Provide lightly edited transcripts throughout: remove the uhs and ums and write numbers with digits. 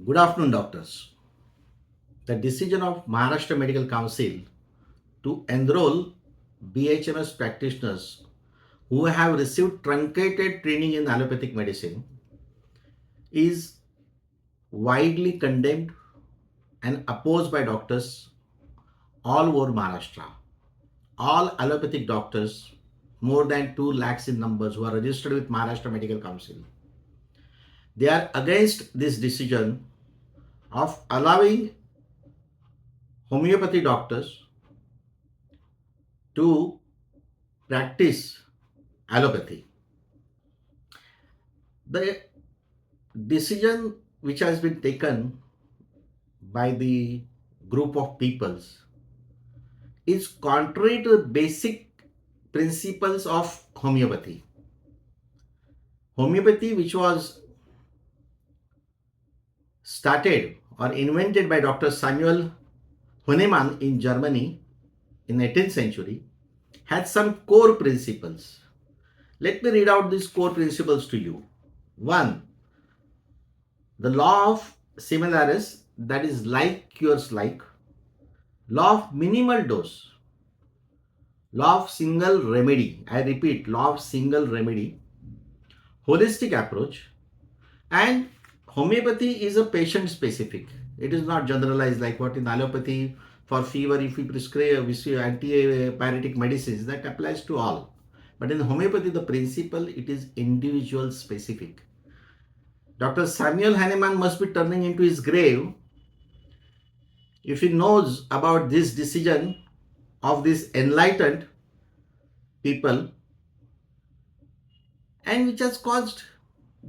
Good afternoon, doctors. The decision of Maharashtra Medical Council to enroll BHMS practitioners who have received truncated training in allopathic medicine is widely condemned and opposed by doctors all over Maharashtra. All allopathic doctors, more than 2 lakhs in numbers, who are registered with Maharashtra Medical Council, they are against this decision of allowing homeopathy doctors to practice allopathy. The decision which has been taken by the group of peoples is contrary to the basic principles of homeopathy. Homeopathy, which was started or invented by Dr. Samuel Hahnemann in Germany in 18th century, had some core principles. Let me read out these core principles to you. One, the law of similaris, that is like cures like. Law of minimal dose. Law of single remedy. I repeat, law of single remedy. Holistic approach. And homeopathy is a patient specific. It is not generalized like what in allopathy for fever, if we prescribe antipyretic medicines, that applies to all. But in homeopathy, the principle, it is individual specific. Dr. Samuel Hahnemann must be turning into his grave if he knows about this decision of these enlightened people, and which has caused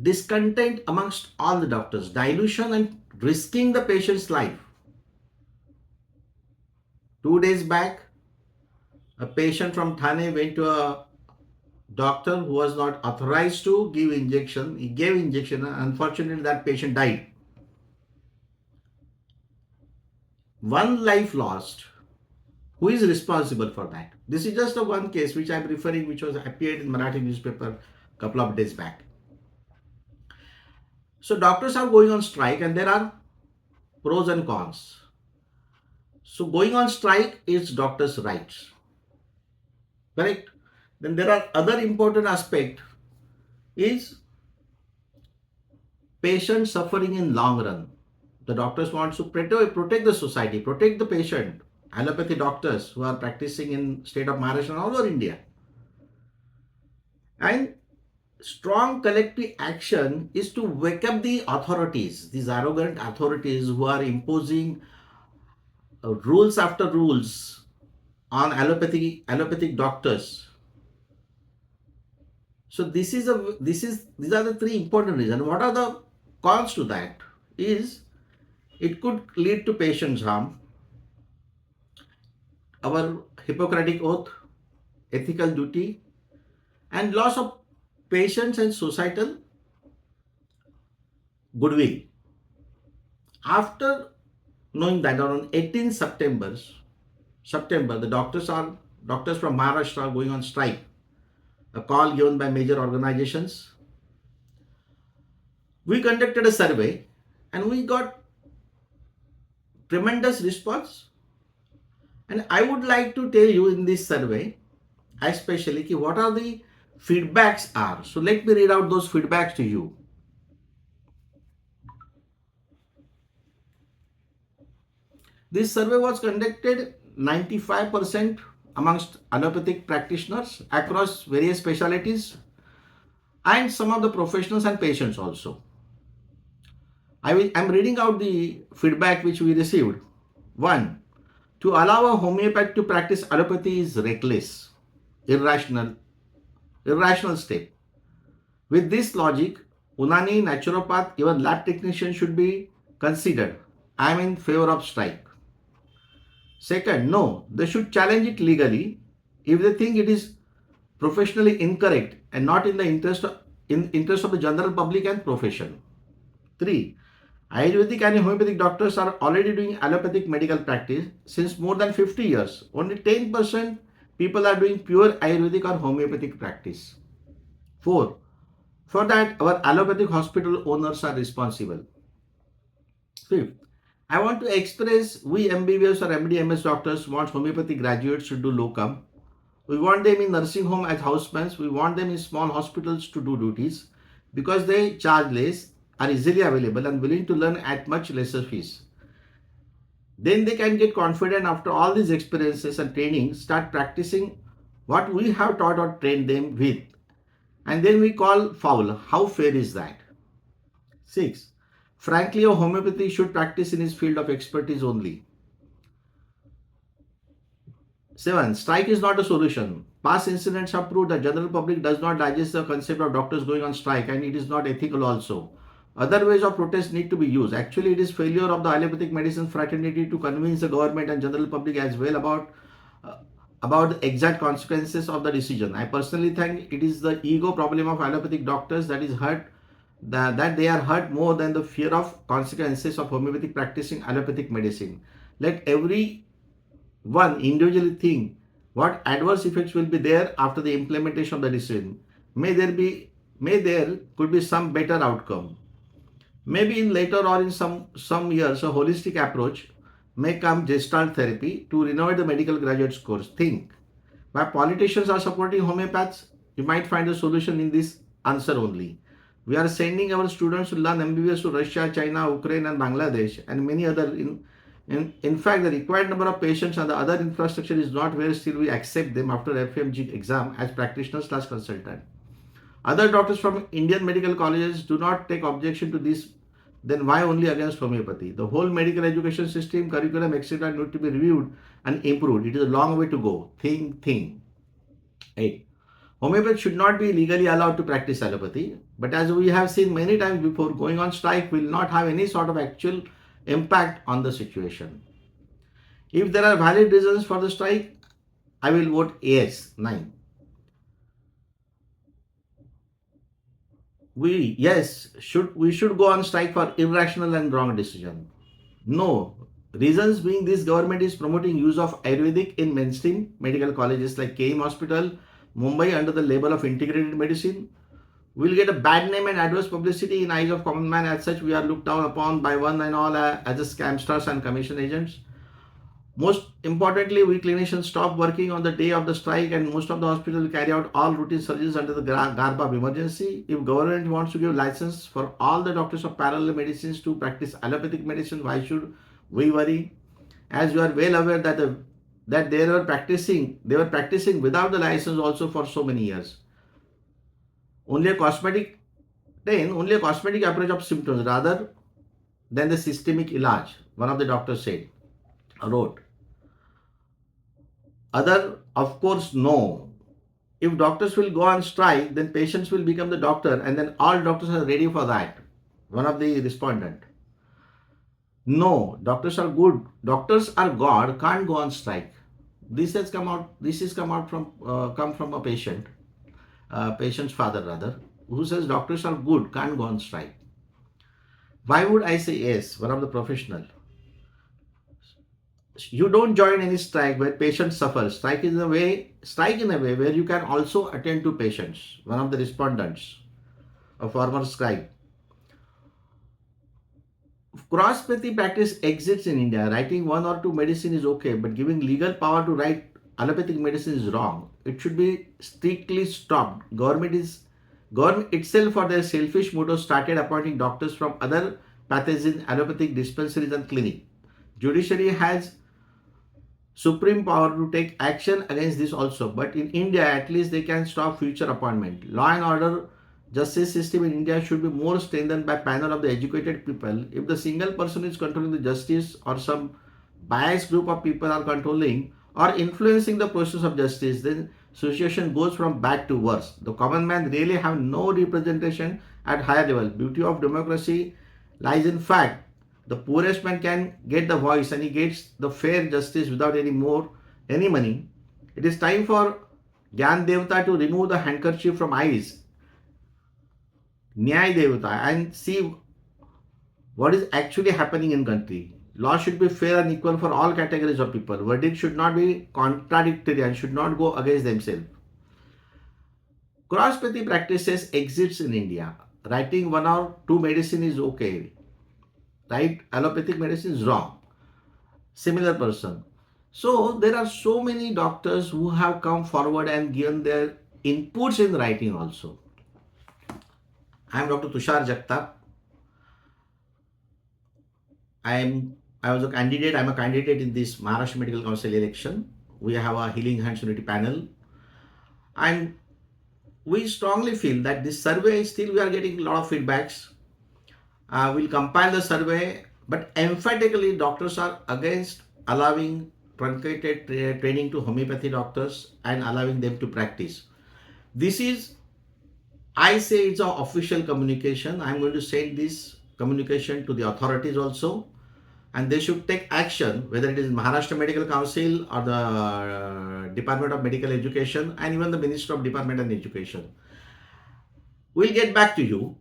discontent amongst all the doctors, dilution and risking the patient's life. 2 days back, a patient from Thane went to a doctor who was not authorized to give injection. He gave injection, and unfortunately that patient died. One life lost. Who is responsible for that? This is just a one case which I am referring, which was appeared in Marathi newspaper a couple of days back. So doctors are going on strike, and there are pros and cons. So going on strike is doctors' rights. Correct? Then there are other important aspect is patient suffering in long run. The doctors want to protect the society, protect the patient. Allopathy doctors who are practicing in state of Maharashtra and all over India. And strong collective action is to wake up the authorities, these arrogant authorities who are imposing rules after rules on allopathic doctors. So these are the three important reasons. What are the cons to that? Is it could lead to patient's harm, our Hippocratic oath, ethical duty, and loss of patients and societal goodwill. After knowing that on 18th September, the doctors from Maharashtra are going on strike. A call given by major organizations. We conducted a survey and we got tremendous response. And I would like to tell you in this survey, especially what are the feedbacks are. So let me read out those feedbacks to you. This survey was conducted 95% amongst allopathic practitioners across various specialties and some of the professionals and patients also. I'm reading out the feedback which we received. 1. To allow a homeopath to practice allopathy is reckless, irrational step. With this logic, Unani, naturopath, even lab technician should be considered. I am in favor of strike. Second, no, they should challenge it legally if they think it is professionally incorrect and not in the interest of the general public and profession. 3. Ayurvedic and homeopathic doctors are already doing allopathic medical practice since more than 50 years. Only 10% people are doing pure Ayurvedic or homeopathic practice. 4. For that, our allopathic hospital owners are responsible. Fifth, I want to express we MBBS or MDMS doctors want homeopathy graduates to do locum. We want them in nursing home as housemaids. We want them in small hospitals to do duties because they charge less, are easily available and willing to learn at much lesser fees. Then they can get confident after all these experiences and training, start practicing what we have taught or trained them with. And then we call foul. How fair is that? 6. Frankly, a homeopathy should practice in his field of expertise only. 7. Strike is not a solution. Past incidents have proved that general public does not digest the concept of doctors going on strike and it is not ethical also. Other ways of protest need to be used. Actually, it is failure of the allopathic medicine fraternity to convince the government and general public as well uh, about the exact consequences of the decision. I personally think it is the ego problem of allopathic doctors that is hurt that they are hurt more than the fear of consequences of homeopathic practicing allopathic medicine. Let every one individually think what adverse effects will be there after the implementation of the decision. May there could be some better outcome. Maybe in later or in some years a holistic approach may come gestalt therapy to renovate the medical graduate course. Think. Why politicians are supporting homeopaths? You might find a solution in this answer only. We are sending our students to learn MBBS to Russia, China, Ukraine, and Bangladesh, and many other. In fact, the required number of patients and the other infrastructure is not where still we accept them after FMG exam as practitioners/consultant. Other doctors from Indian medical colleges do not take objection to this. Then why only against homeopathy? The whole medical education system, curriculum, etc. need to be reviewed and improved. It is a long way to go. Think. 8. Homeopathy should not be legally allowed to practice allopathy, but as we have seen many times before, going on strike will not have any sort of actual impact on the situation. If there are valid reasons for the strike, I will vote yes. 9. We should go on strike for irrational and wrong decision. No. Reasons being this government is promoting use of Ayurvedic in mainstream medical colleges like KM Hospital, Mumbai under the label of integrated medicine. We'll get a bad name and adverse publicity in eyes of common man. As such, we are looked down upon by one and all as a scamsters and commission agents. Most importantly, we clinicians stop working on the day of the strike and most of the hospitals carry out all routine surgeries under the garb of emergency. If government wants to give license for all the doctors of parallel medicines to practice allopathic medicine, why should we worry? As you are well aware that they were practicing without the license also for so many years. Only a cosmetic approach of symptoms rather than the systemic ilaj, one of the doctors wrote. Other, of course, no. If doctors will go on strike, then patients will become the doctor and then all doctors are ready for that. One of the respondent. No, doctors are good. Doctors are God, can't go on strike. This has come out. This is come from a patient's father rather, who says doctors are good, can't go on strike. Why would I say yes? One of the professional. You don't join any strike where patients suffer. Strike in a way where you can also attend to patients. One of the respondents, a former scribe. Cross-pathy practice exists in India. Writing one or two medicine is okay, but giving legal power to write allopathic medicine is wrong. It should be strictly stopped. Government itself for their selfish motive started appointing doctors from other pathogen allopathic dispensaries and clinic. Judiciary has supreme power to take action against this also, but in India at least they can stop future appointment. Law and order justice system in India should be more strengthened by panel of the educated people. If the single person is controlling the justice or some biased group of people are controlling or influencing the process of justice, then situation goes from bad to worse. The common man really have no representation at higher level. Beauty of democracy lies in fact the poorest man can get the voice and he gets the fair justice without any money. It is time for Gyan Devata to remove the handkerchief from eyes, Nyay Devata, and see what is actually happening in country. Law should be fair and equal for all categories of people. Verdict should not be contradictory and should not go against themselves. Cross-pathy practices exists in India. Writing one or two medicine is okay. right? Allopathic medicine is wrong. Similar person. So there are so many doctors who have come forward and given their inputs in writing also. I am Dr. Tushar Jagtap. I was a candidate. I'm a candidate in this Maharashtra Medical Council election. We have a Healing Hands Unity panel, and we strongly feel that this survey still we are getting a lot of feedbacks. We'll compile the survey, but emphatically doctors are against allowing truncated training to homeopathy doctors and allowing them to practice. This is, I say, it's an official communication. I'm going to send this communication to the authorities also, and they should take action, whether it is Maharashtra Medical Council or the Department of Medical Education and even the Minister of Department and Education. We'll get back to you.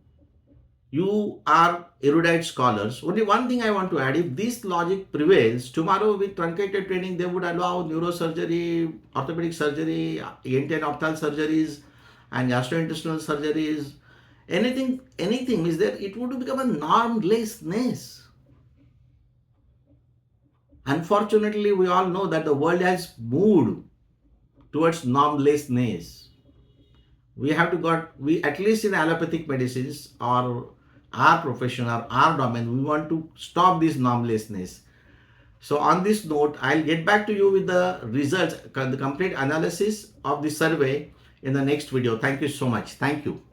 You are erudite scholars. Only one thing I want to add, if this logic prevails, tomorrow with truncated training, they would allow neurosurgery, orthopedic surgery, ENT and opthal surgeries, and gastrointestinal surgeries. Anything is there, it would become a normlessness. Unfortunately, we all know that the world has moved towards normlessness. We have to got, we at least in allopathic medicines or our profession or our domain, we want to stop this normlessness. So on this note, I'll get back to you with the results, the complete analysis of the survey in the next video. Thank you so much. Thank you.